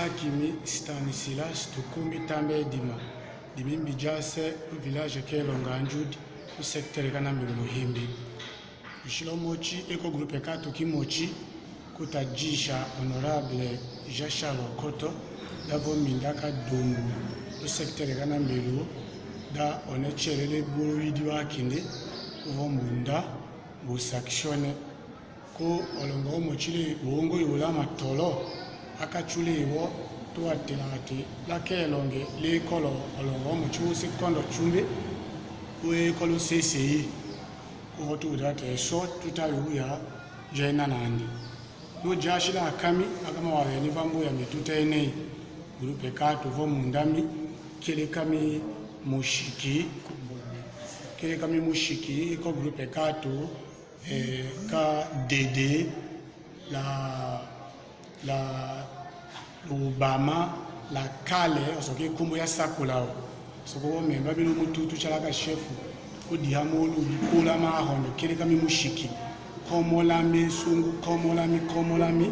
Hakimi Stanislas Tukumbi Tambe Dima Dimimbi Jase au village Kelonga Njudi au secteur Kanambelo Muhimbi. Shilomochi Eko Groupe 4 Kimochi Kutajisha honorable Jachalo Koto Davo Mindaka Dongo au secteur Kanambelo da onechelele buruidi wakinde uvo munda busakshone ko olongo mochile uongo yola matolo akachule iwo to atenati la kelonge le kolo olongo mochuse kondo chumbe we kolo CCI ko to date so tutayuya jena nandi no jashila akami akama wale ni vambo ya mitutene groupe 4 vo mundami kele kami Mushiki, kele kami Mushiki, iko groupe 4, ka Dede, la Obama, la Kale, osoke kumbo ya Sakulao, soko memba bilo mututu chalaka chefu, odiamo lukula mahondo, kele kami Mushiki, komolami sungu, komolami,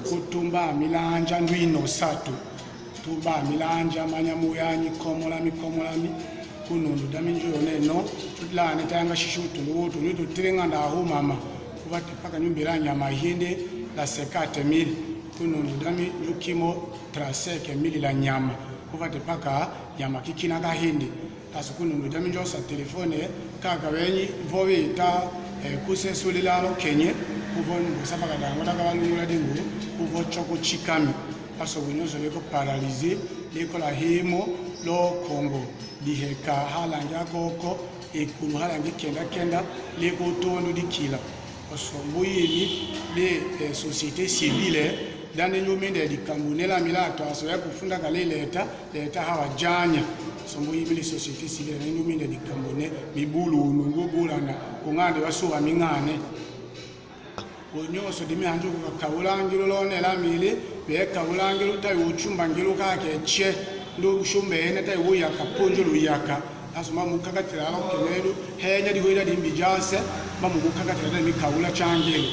kutumba milanja ndwino sato. Tuba milanja manyamuyanyi komolami kunundu daminjo neno tutla netanga shishutu wotu nito tirenga ndaho mama kubati paka nyumbira nyama hinde la 50,000 kunundu dami yukimo traseke mili la nyama kubati paka nyama kikina ka hindi taso kunundu daminjo sa telefone kaka wenyi vowe ta kusesulila lo kenye kuvon sabaka dango daga balungula dengo kuvo choko chikami paso bunyozo leko paralysé leko la hemo lo Congo liheka halanga koko ekulu halanga kenda leko tondo dikila paso mbuyini les sociétés civiles dans le domaine de Kambunela milato aso ya kufunda kale leta hawajanya sombuyi les sociétés civiles dans le domaine de Kambune mibulu nungo bulana kungande wasuwa mingane Onyoso dimi anju kawulangiro lone la mili be kawulangiro tayi uchumba ngiro kake che ndo shumbe ene tayi uyaka ponjo luyaka asuma mukakatira lo kenelo henya di hoida dimbi jase ba mukakatira mi kawula changelo